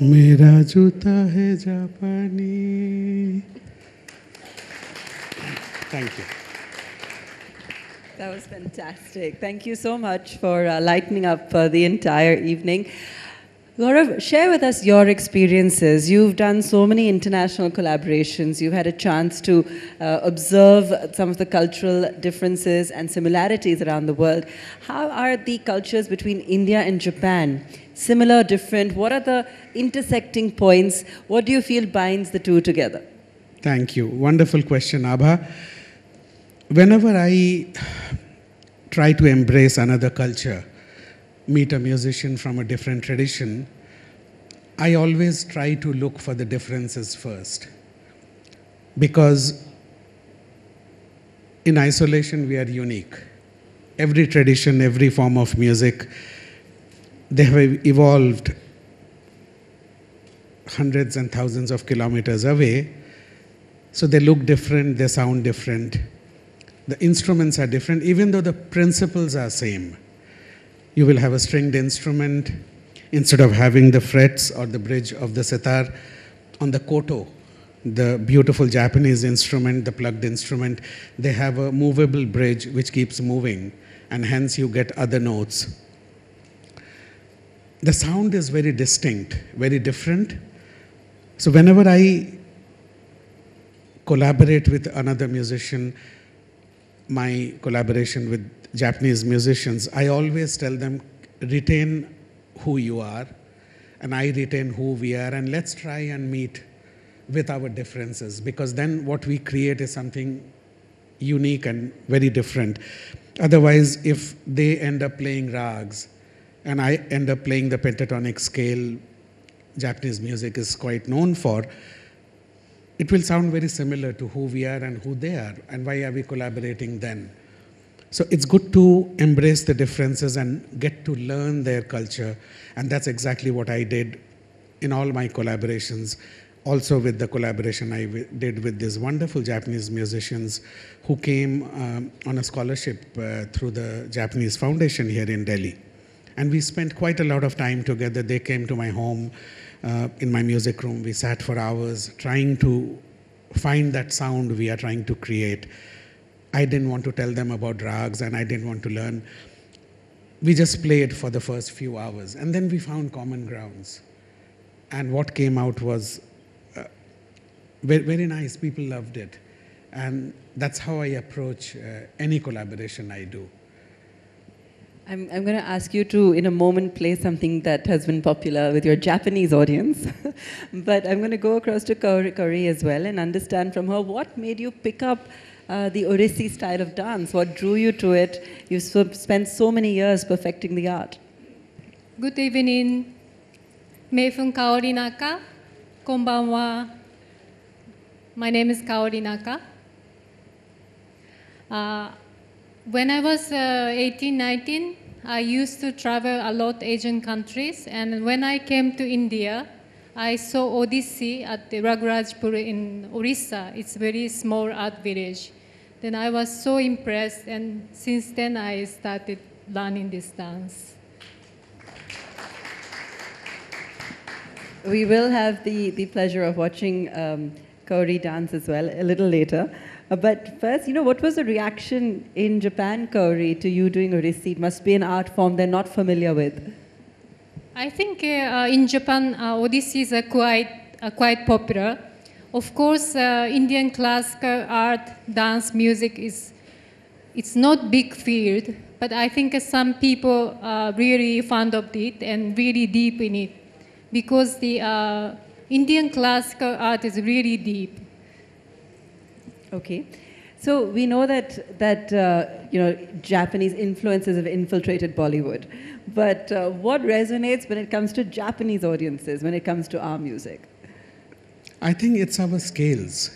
मेरा जूता है जापानी. Thank you. That was fantastic. Thank you so much for lightening up the entire evening. Gaurav, share with us your experiences. You've done so many international collaborations. You've had a chance to observe some of the cultural differences and similarities around the world. How are the cultures between India and Japan? Similar, different? What are the intersecting points? What do you feel binds the two together? Thank you. Wonderful question, Abha. Whenever I try to embrace another culture, meet a musician from a different tradition, I always try to look for the differences first. Because in isolation, we are unique. Every tradition, every form of music, they have evolved hundreds and thousands of kilometers away. So they look different, they sound different. The instruments are different, even though the principles are same. You will have a stringed instrument. Instead of having the frets or the bridge of the sitar, on the koto, the beautiful Japanese instrument, the plugged instrument, they have a movable bridge which keeps moving, and hence you get other notes. The sound is very distinct, very different. So whenever I collaborate with another musician, my collaboration with Japanese musicians, I always tell them, retain who you are, and I retain who we are, and let's try and meet with our differences, because then what we create is something unique and very different. Otherwise, if they end up playing rags, and I end up playing the pentatonic scale Japanese music is quite known for, it will sound very similar to who we are and who they are, and why are we collaborating then? So it's good to embrace the differences and get to learn their culture, and that's exactly what I did in all my collaborations. Also with the collaboration I did with these wonderful Japanese musicians who came on a scholarship through the Japanese Foundation here in Delhi. And we spent quite a lot of time together. They came to my home, in my music room. We sat for hours trying to find that sound we are trying to create. I didn't want to tell them about rags, and I didn't want to learn. We just played for the first few hours, and then we found common grounds. And what came out was very, very nice. People loved it. And that's how I approach any collaboration I do. I'm going to ask you to, in a moment, play something that has been popular with your Japanese audience. But I'm going to go across to Kauri as well and understand from her what made you pick up the Odissi style of dance. What drew you to it? You spent so many years perfecting the art. Good evening. Meifun Kaori Naka. Konbanwa. My name is Kaori Naka. When I was 18, 19, I used to travel a lot Asian countries, and when I came to India, I saw Odissi at the Ragrajpur in Orissa. It's a very small art village. Then I was so impressed, and since then I started learning this dance. We will have the pleasure of watching Kaori dance as well a little later. But first, what was the reaction in Japan, Kaori, to you doing Odissi? It must be an art form they're not familiar with. I think in Japan, Odissi is quite popular. Of course, Indian classical art, dance, music it's not big field, but I think some people are really fond of it and really deep in it, because the Indian classical art is really deep. Okay. So we know that Japanese influences have infiltrated Bollywood. But what resonates when it comes to Japanese audiences, when it comes to our music? I think it's our scales,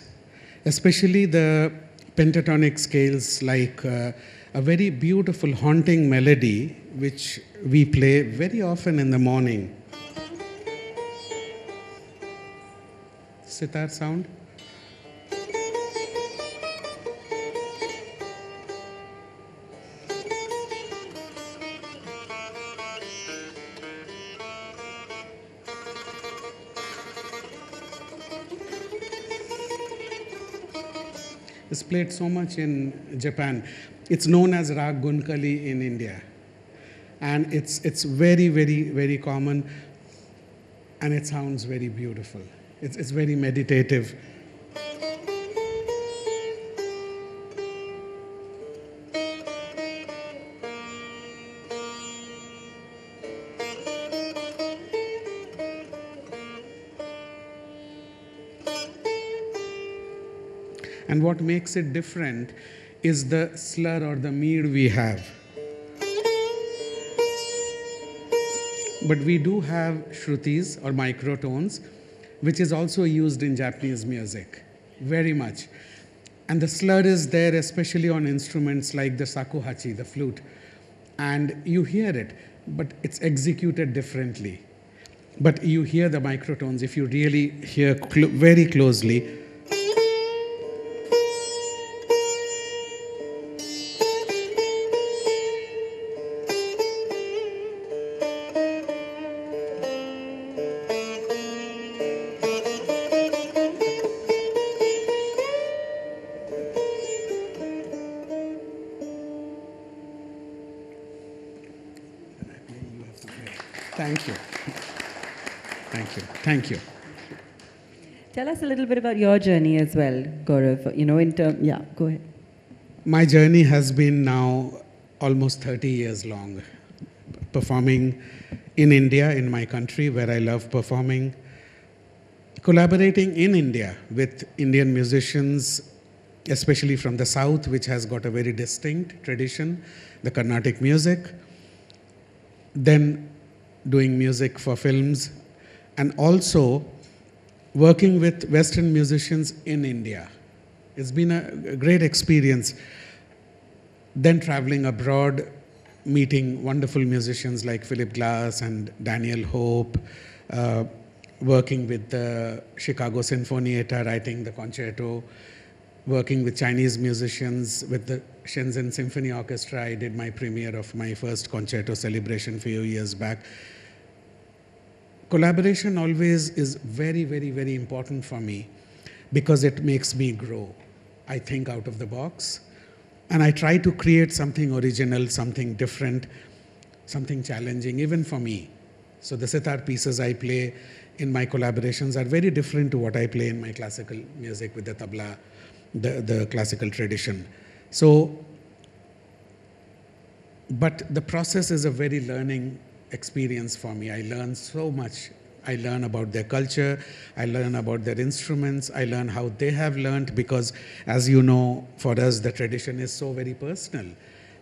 especially the pentatonic scales, like a very beautiful haunting melody, which we play very often in the morning. Sitar sound. It's played so much in Japan. It's known as Rag Gunkali in India. And it's very, very, very common, and it sounds very beautiful. It's very meditative. And what makes it different is the slur or the mead we have. But we do have shrutis or microtones, which is also used in Japanese music, very much. And the slur is there especially on instruments like the shakuhachi, the flute. And you hear it, but it's executed differently. But you hear the microtones if you really hear very closely. Thank you. Thank you. Thank you. Tell us a little bit about your journey as well, Gaurav. You know, yeah, go ahead. My journey has been now almost 30 years long, performing in India, in my country, where I love performing, collaborating in India with Indian musicians, especially from the South, which has got a very distinct tradition, the Carnatic music, then doing music for films, and also working with Western musicians in India. It's been a great experience. Then traveling abroad, meeting wonderful musicians like Philip Glass and Daniel Hope, working with the Chicago Sinfonietta, writing the concerto, working with Chinese musicians, with the Shenzhen Symphony Orchestra. I did my premiere of my first concerto celebration a few years back. Collaboration always is very, very, very important for me because it makes me grow. I think out of the box, and I try to create something original, something different, something challenging, even for me. So the sitar pieces I play in my collaborations are very different to what I play in my classical music with the tabla, the classical tradition. So, but the process is a very learning experience for me. I learn so much. I learn about their culture, I learn about their instruments, I learn how they have learned, because as you know, for us the tradition is so very personal.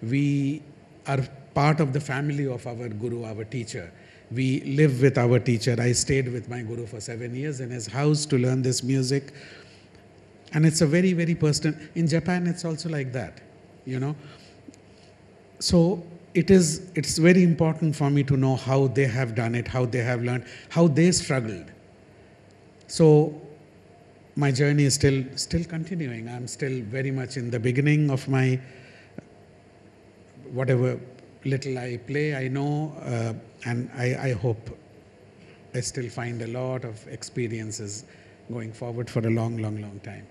We are part of the family of our guru, our teacher. We live with our teacher. I stayed with my guru for 7 years in his house to learn this music. And it's a very, very personal. In Japan, it's also like that, you know. So it's very important for me to know how they have done it, how they have learned, how they struggled. So my journey is still continuing. I'm still very much in the beginning of my, whatever little I play, I know, and I hope I still find a lot of experiences going forward for a long, long, long time.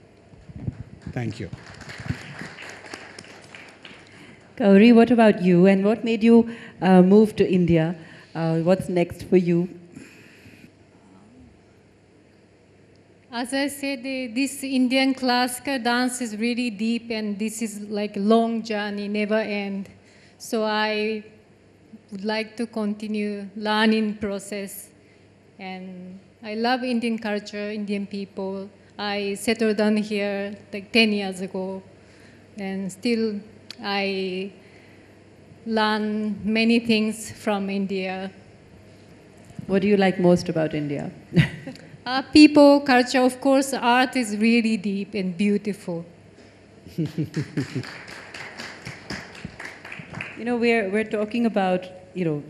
Thank you. Gauri, what about you? And what made you move to India? What's next for you? As I said, this Indian classical dance is really deep, and this is like a long journey, never end. So I would like to continue learning process. And I love Indian culture, Indian people. I settled down here like 10 years ago, and still I learn many things from India. What do you like most about India? People, culture, of course, art is really deep and beautiful. You know, we're talking about, you know,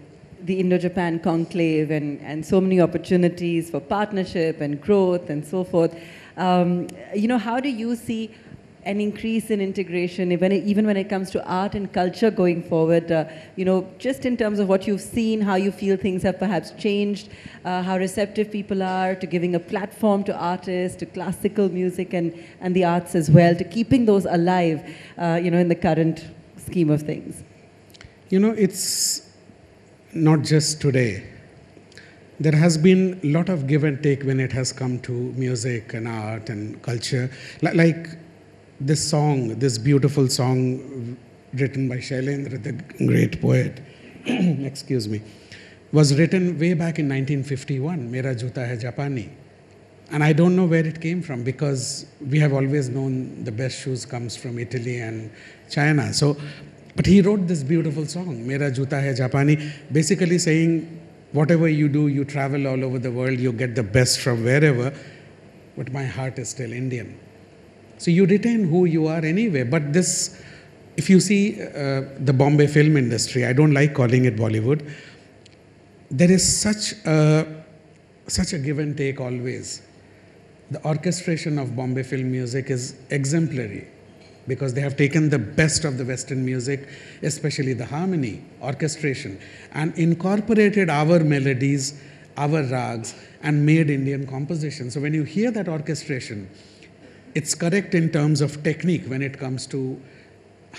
the Indo-Japan conclave and so many opportunities for partnership and growth and so forth. You know, how do you see an increase in integration, even when it comes to art and culture going forward, just in terms of what you've seen, how you feel things have perhaps changed, how receptive people are to giving a platform to artists, to classical music and the arts as well, to keeping those alive, in the current scheme of things? It's not just today. There has been a lot of give and take when it has come to music and art and culture. Like this song, this beautiful song written by Shailendra, the great poet, excuse me, was written way back in 1951, Mera Juta Hai Japani. And I don't know where it came from, because we have always known the best shoes comes from Italy and China. But he wrote this beautiful song, Mera Juta Hai Japani, basically saying, whatever you do, you travel all over the world, you get the best from wherever, but my heart is still Indian. So you retain who you are anyway. But this, if you see the Bombay film industry, I don't like calling it Bollywood, there is such a give and take always. The orchestration of Bombay film music is exemplary, because they have taken the best of the Western music, especially the harmony, orchestration, and incorporated our melodies, our rags, and made Indian composition. So when you hear that orchestration, it's correct in terms of technique when it comes to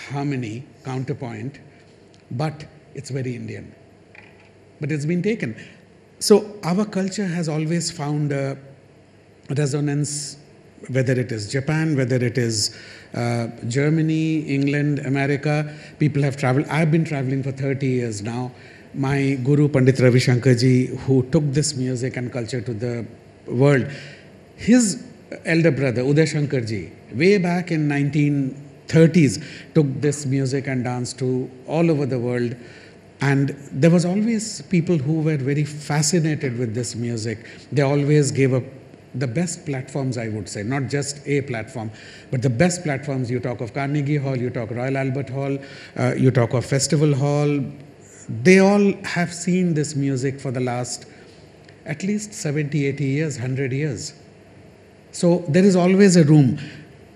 harmony, counterpoint, but it's very Indian. But it's been taken. So our culture has always found a resonance, whether it is Japan, whether it is Germany, England, America. People have traveled. I've been traveling for 30 years now. My guru, Pandit Ravi Shankarji, who took this music and culture to the world, his elder brother, Uday Shankarji, way back in 1930s, took this music and dance to all over the world. And there was always people who were very fascinated with this music. They always gave up the best platforms, I would say, not just a platform, but the best platforms. You talk of Carnegie Hall, you talk Royal Albert Hall, you talk of Festival Hall. They all have seen this music for the last at least 70, 80 years, 100 years. So there is always a room.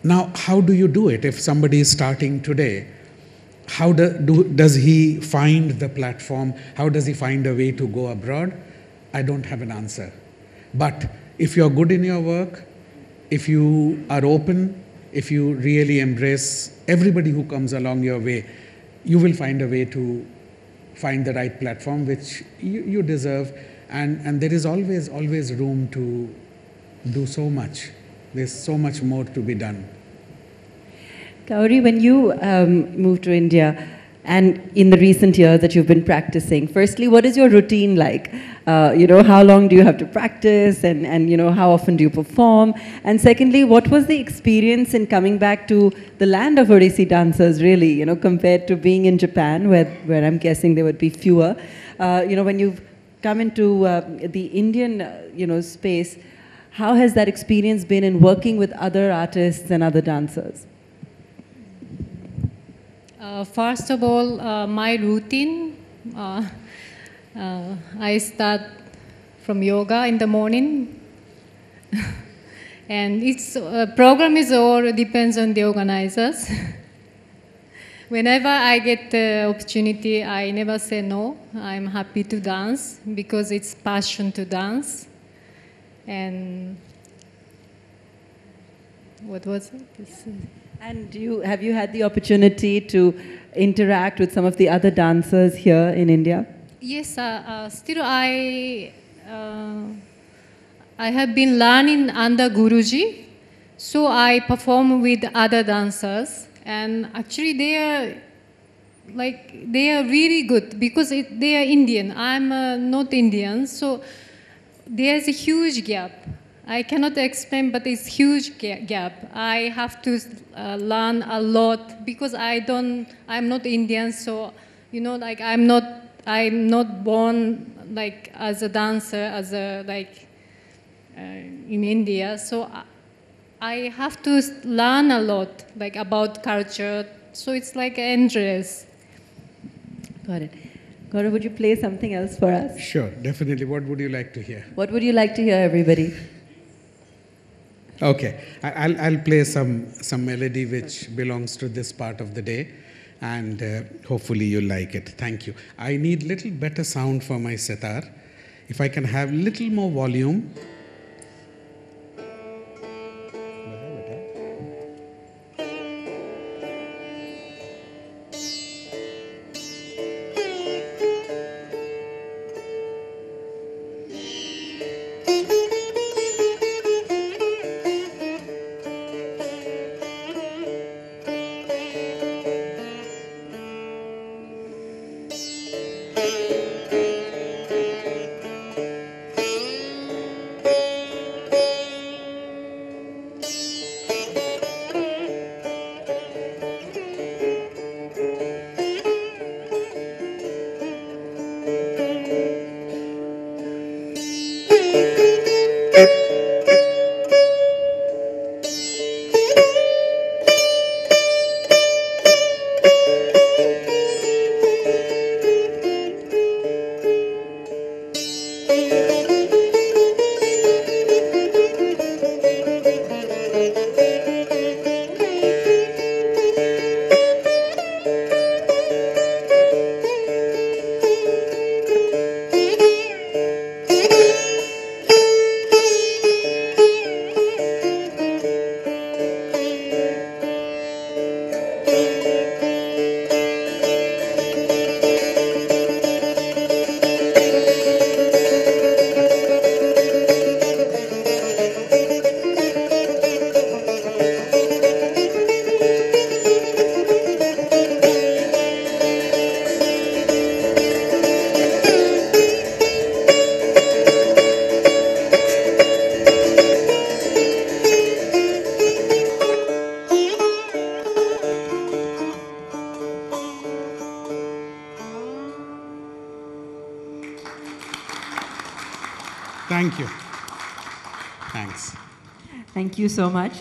Now, how do you do it? If somebody is starting today, how does he find the platform? How does he find a way to go abroad? I don't have an answer. But if you're good in your work, if you are open, if you really embrace everybody who comes along your way, you will find a way to find the right platform which you deserve. And there is always room to do so much. There's so much more to be done. Gauri, when you moved to India, and in the recent years that you've been practicing, firstly, what is your routine like? How long do you have to practice, and how often do you perform? And secondly, what was the experience in coming back to the land of Odissi dancers, really, compared to being in Japan, where I'm guessing there would be fewer? When you've come into the Indian, space, how has that experience been in working with other artists and other dancers? First of all, my routine, I start from yoga in the morning. And its program is all depends on the organizers. Whenever I get the opportunity, I never say no. I'm happy to dance because it's passion to dance. And what was it? And have you had the opportunity to interact with some of the other dancers here in India? Yes, still I have been learning under Guruji, so I perform with other dancers, and actually they are really good because they are Indian. I'm not Indian, so there's a huge gap. I cannot explain, but it's huge gap. I have to learn a lot because I'm not Indian, so I'm not born as a dancer, in India. So I have to learn a lot about culture. So it's endless. Got it. Gaurav, would you play something else for us? Sure, definitely. What would you like to hear? What would you like to hear, everybody? Okay, I'll play some melody which belongs to this part of the day, and hopefully you'll like it. Thank you. I need little better sound for my sitar. If I can have little more volume. Thank you. Thanks. Thank you so much.